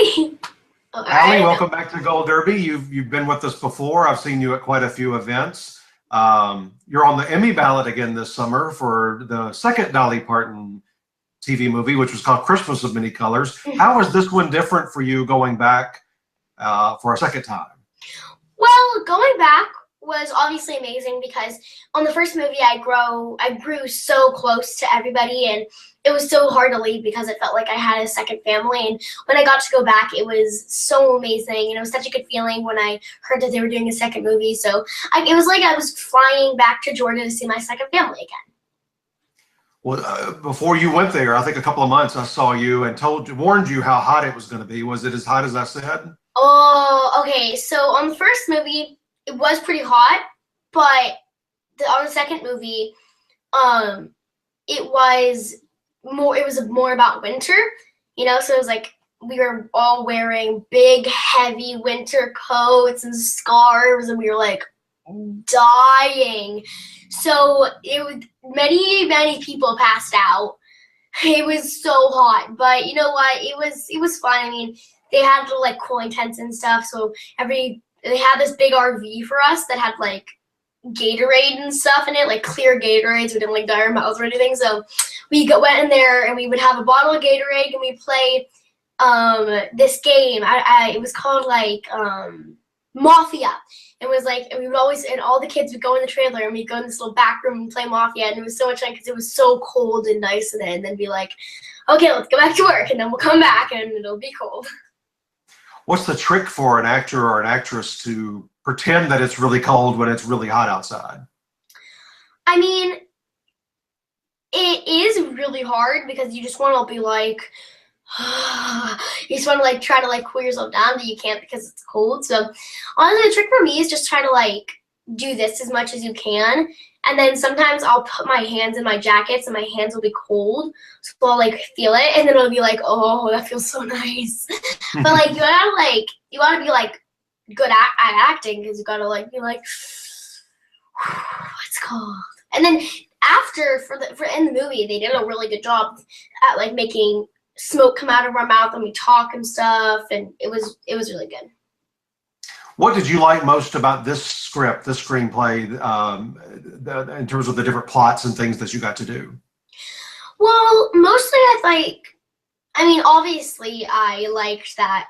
Hi. All Alyn, right. welcome back to Gold Derby. You've been with us before. I've seen you at quite a few events. You're on the Emmy ballot again this summer for the second Dolly Parton TV movie, which was called Christmas of Many Colors. How is this one different for you going back for a second time? Well, going back was obviously amazing because on the first movie I grew so close to everybody, and it was so hard to leave because it felt like I had a second family. And when I got to go back, it was so amazing, and it was such a good feeling when I heard that they were doing a second movie. So it was like I was flying back to Georgia to see my second family again. Well, before you went there, I think a couple of months, I saw you and warned you how hot it was going to be. Was it as hot as I said? Oh, okay. So on the first movie, it was pretty hot, but on the second movie, um, it was more about winter, so it was like we were all wearing big, heavy winter coats and scarves, and we were like dying. So many people passed out. It was so hot, but you know what? It was fun. I mean, they had little like cooling tents and stuff. So they had this big RV for us that had like Gatorade and stuff in it, like clear Gatorades. We didn't like dye our mouths or anything. So went in there and we would have a bottle of Gatorade and we play this game. It was called like Mafia. It was like, and we would always, and all the kids would go in the trailer and we'd go in this little back room and play Mafia, and it was so much fun because it was so cold and nice in it, and then be like, okay, let's go back to work, and then we'll come back and it'll be cold. What's the trick for an actor or an actress to pretend that it's really cold when it's really hot outside? I mean, it is really hard because you just want to be like, you just want to like try to like cool yourself down, but you can't because it's cold. So honestly, the trick for me is just try to like do this as much as you can, and then sometimes I'll put my hands in my jackets and my hands will be cold, so I'll like feel it, and then it'll be like, oh, that feels so nice. But like you gotta be like good at acting, because you gotta like be like, it's cold. And then after for in the movie, they did a really good job at like making smoke come out of our mouth when we talk and stuff, and it was really good. What did you like most about this script, this screenplay, in terms of the different plots and things that you got to do? Well, mostly I mean, obviously I liked that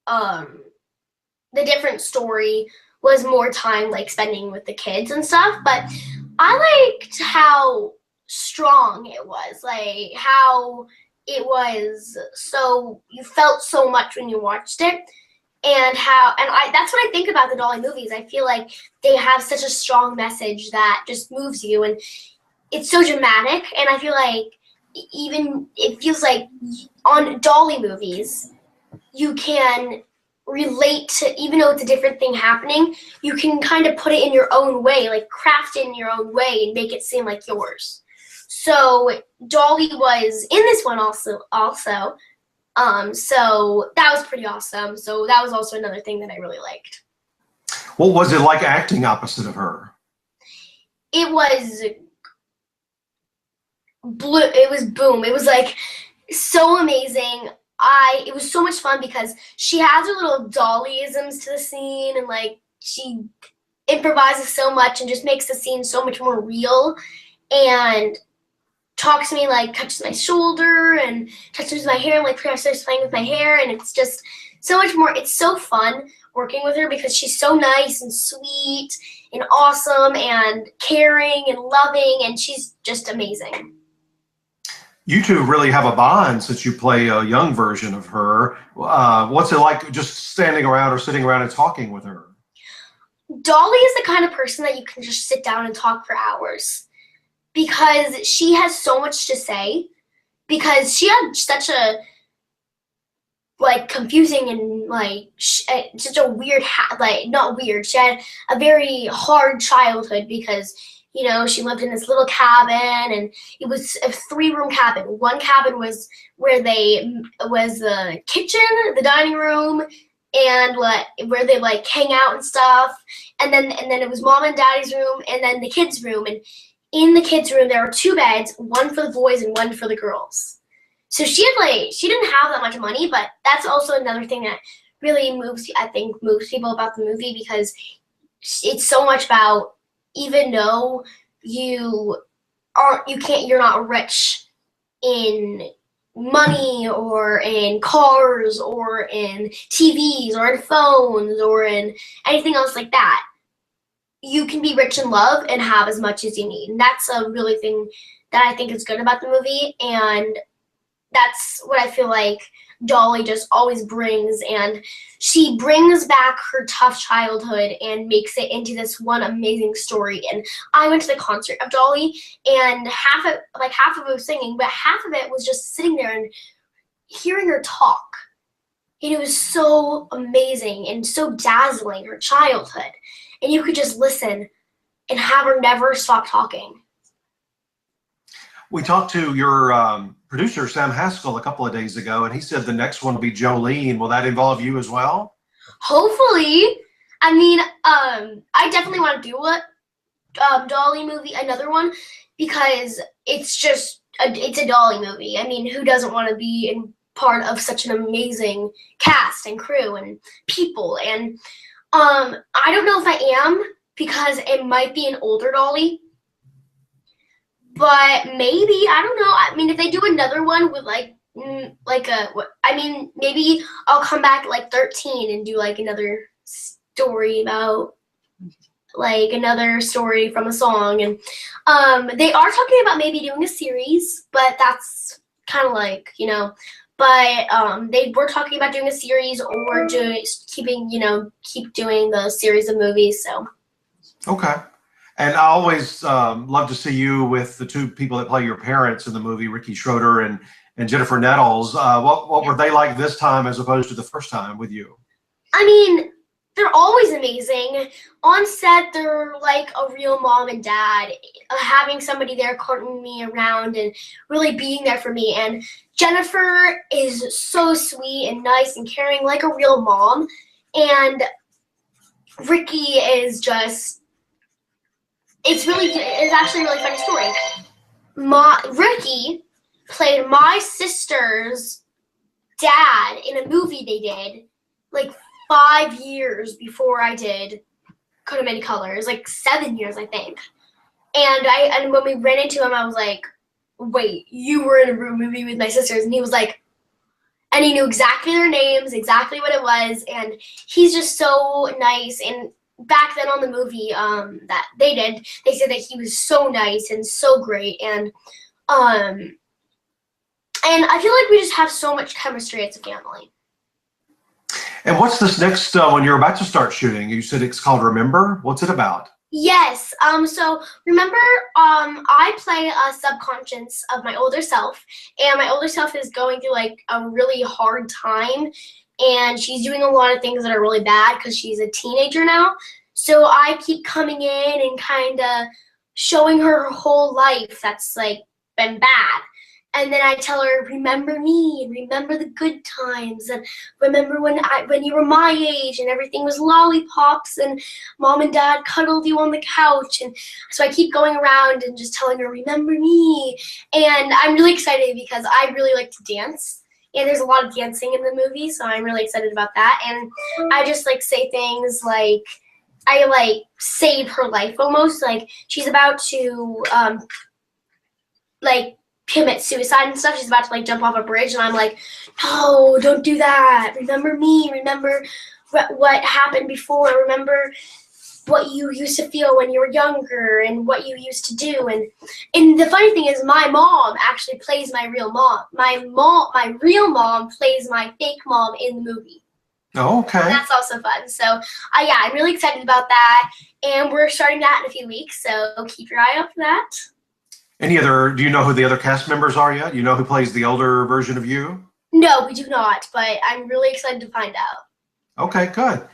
the different story was more time like spending with the kids and stuff, but I liked how strong it was, like how it was, so you felt so much when you watched it, and that's what I think about the Dolly movies. I feel like they have such a strong message that just moves you, and it's so dramatic, and I feel like even it feels like on Dolly movies you can relate to, even though it's a different thing happening, you can kind of put it in your own way, like craft it in your own way and make it seem like yours. So Dolly was in this one also. So that was pretty awesome. So that was also another thing that I really liked. What was it like acting opposite of her? It was blue. It was boom. It was like so amazing. It was so much fun because she has her little Dollyisms to the scene, and like she improvises so much and just makes the scene so much more real, and talks to me, like touches my shoulder and touches my hair, and like starts playing with my hair, and it's just so much more. It's so fun working with her because she's so nice and sweet and awesome and caring and loving, and she's just amazing. You two really have a bond since you play a young version of her. What's it like just standing around or sitting around and talking with her? Dolly is the kind of person that you can just sit down and talk for hours because she has so much to say, because she had such a like confusing and like such a weird like not weird, she had a very hard childhood because she lived in this little cabin, and it was a 3-room cabin. One cabin was where was the kitchen, the dining room, and like where they like hang out and stuff. And then it was mom and daddy's room, and then the kids' room. And in the kids' room there were 2 beds, one for the boys and one for the girls. So she didn't have that much money, but that's also another thing that really moves people about the movie, because it's so much about, even though you're not rich in money or in cars or in TVs or in phones or in anything else like that, you can be rich in love and have as much as you need. And that's a really thing that I think is good about the movie, and that's what I feel like Dolly just always brings, and she brings back her tough childhood and makes it into this one amazing story. And I went to the concert of Dolly, and half of it was singing, but half of it was just sitting there and hearing her talk. And it was so amazing and so dazzling, her childhood. And you could just listen and have her never stop talking. We talked to your producer, Sam Haskell, a couple of days ago, and he said the next one will be Jolene. Will that involve you as well? Hopefully. I mean, I definitely want to do a Dolly movie, another one, because it's a Dolly movie. I mean, who doesn't want to be in part of such an amazing cast and crew and people? And I don't know if I am, because it might be an older Dolly. But maybe, I don't know. I mean, if they do another one with maybe I'll come back at like 13 and do like another story about like another story from a song. And they are talking about maybe doing a series, but that's kind of like, but they were talking about doing a series or just keep doing the series of movies. So. Okay. And I always love to see you with the two people that play your parents in the movie, Ricky Schroeder and Jennifer Nettles. What were they like this time as opposed to the first time with you? I mean, they're always amazing. On set, they're like a real mom and dad, having somebody there carting me around and really being there for me. And Jennifer is so sweet and nice and caring, like a real mom. And Ricky is just... It's actually a really funny story. Ricky played my sister's dad in a movie they did like 5 years before I did Could Have Many Colors, like 7 years, I think. And when we ran into him, I was like, wait, you were in a movie with my sisters? And he was like, and he knew exactly their names, exactly what it was, and he's just so nice. And back then on the movie that they did, they said that he was so nice and so great, and I feel like we just have so much chemistry as a family. And what's this next one you're about to start shooting? You said it's called Remember. What's it about? Yes. So remember, I play a subconscious of my older self, and my older self is going through like a really hard time, and she's doing a lot of things that are really bad because she's a teenager now. So I keep coming in and kind of showing her whole life that's like been bad. And then I tell her, remember me, and remember the good times, and remember when you were my age and everything was lollipops and mom and dad cuddled you on the couch. And so I keep going around and just telling her, remember me. And I'm really excited because I really like to dance. And there's a lot of dancing in the movie, so I'm really excited about that. And I just like say things like, I like save her life almost. Like she's about to like commit suicide and stuff. She's about to like jump off a bridge, and I'm like, no, don't do that. Remember me. Remember what happened before. Remember what you used to feel when you were younger and what you used to do. And the funny thing is, my mom actually plays my real mom. My real mom plays my fake mom in the movie. Oh, okay. And that's also fun. So yeah, I'm really excited about that. And we're starting that in a few weeks, so keep your eye out for that. Do you know who the other cast members are yet? You know who plays the older version of you? No, we do not, but I'm really excited to find out. Okay, good.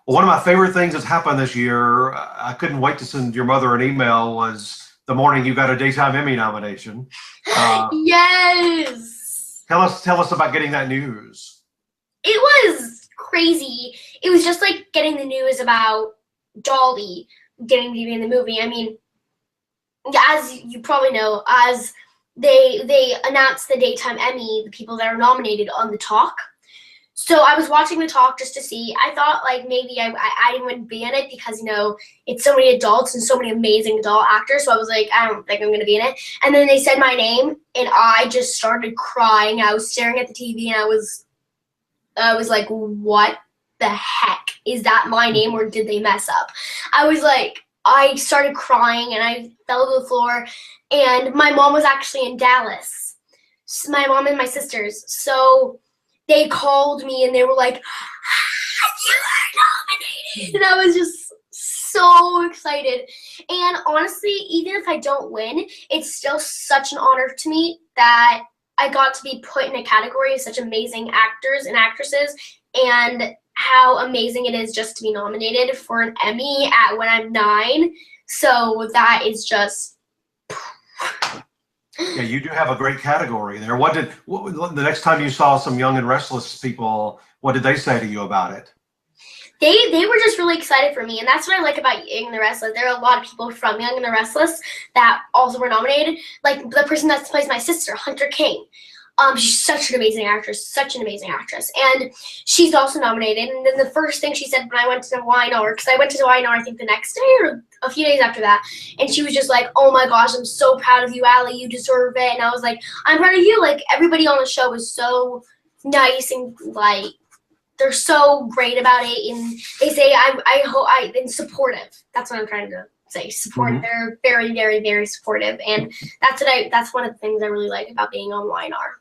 Well, one of my favorite things that's happened this year, I couldn't wait to send your mother an email, was the morning you got a Daytime Emmy nomination. Yes! Tell us about getting that news. It was crazy. It was just like getting the news about Dolly getting to be in the movie. I mean, as you probably know, as they announced the daytime Emmy, the people that are nominated on the talk. So I was watching the talk just to see. I thought like maybe I wouldn't be in it because, you know, it's so many adults and so many amazing adult actors. So I was like, I don't think I'm going to be in it. And then they said my name and I just started crying. I was staring at the TV and I was like, what the heck? Is that my name or did they mess up? I started crying and I fell to the floor, and my mom was actually in Dallas. My mom and my sisters. So they called me and they were like, you are nominated. And I was just so excited. And honestly, even if I don't win, it's still such an honor to me that I got to be put in a category of such amazing actors and actresses, and how amazing it is just to be nominated for an Emmy when I'm 9. So that is just... Yeah, you do have a great category there. The next time you saw some Young and Restless people, what did they say to you about it? They were just really excited for me, and that's what I like about Young and the Restless. There are a lot of people from Young and the Restless that also were nominated. Like the person that plays my sister, Hunter King. She's such an amazing actress, and she's also nominated. And then the first thing she said when I went to YNR, because I went to YNR I think the next day or a few days after that, and she was just like, oh my gosh, I'm so proud of you, Allie, you deserve it. And I was like, I'm proud of you. Like, everybody on the show is so nice and like, they're so great about it, and they say and supportive. That's what I'm trying to say. Supportive. Mm-hmm. They're very, very, very supportive, and that's one of the things I really like about being on YNR.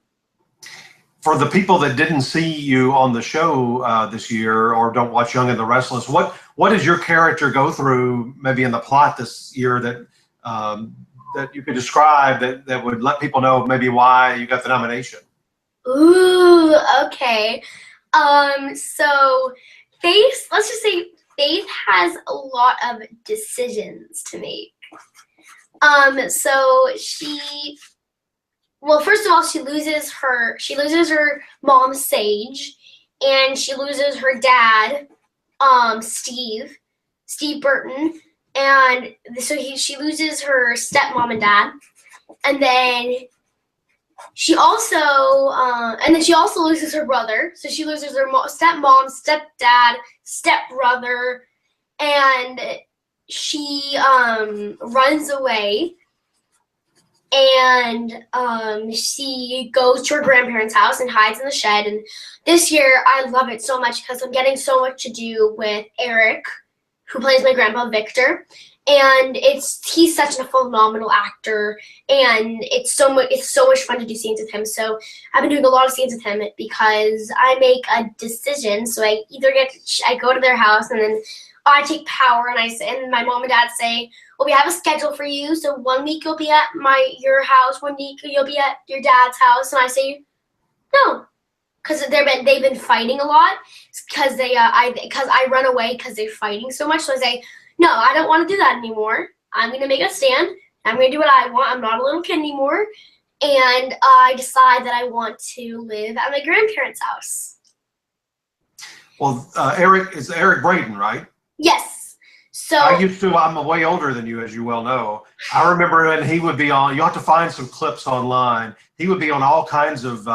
For the people that didn't see you on the show this year or don't watch Young and the Restless, what does your character go through maybe in the plot this year that that you could describe that would let people know maybe why you got the nomination? Ooh, okay. So Faith, let's just say Faith has a lot of decisions to make. So well, first of all, she loses her mom, Sage, and she loses her dad, Steve Burton, and so she loses her stepmom and dad, and then she also loses her brother. So she loses her stepmom, stepdad, stepbrother, and she runs away. And she goes to her grandparents' house and hides in the shed. And this year, I love it so much because I'm getting so much to do with Eric, who plays my grandpa, Victor. And he's such a phenomenal actor, and it's so much fun to do scenes with him. So I've been doing a lot of scenes with him because I make a decision. So I go to their house, and then I take power, and my mom and dad say, well, we have a schedule for you. So 1 week you'll be at your house, 1 week you'll be at your dad's house. And I say, no, because they've been fighting a lot. Because I run away because they're fighting so much. So I say, no, I don't want to do that anymore. I'm going to make a stand. I'm going to do what I want. I'm not a little kid anymore. And I decide that I want to live at my grandparents' house. Well, Eric Braden, right? Yes. So I'm way older than you, as you well know. I remember when he would be on, you'll have to find some clips online. He would be on all kinds of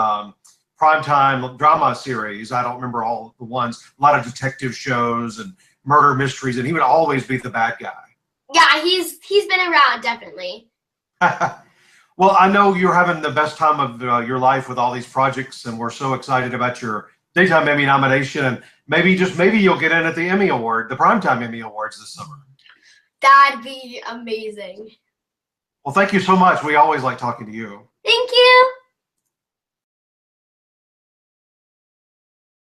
primetime drama series. I don't remember all the ones, a lot of detective shows and murder mysteries, and he would always be the bad guy. Yeah, he's been around, definitely. Well, I know you're having the best time of your life with all these projects, and we're so excited about your Daytime Emmy nomination, and maybe you'll get in at the Emmy Award, the Primetime Emmy Awards this summer. That'd be amazing. Well, thank you so much. We always like talking to you. Thank you.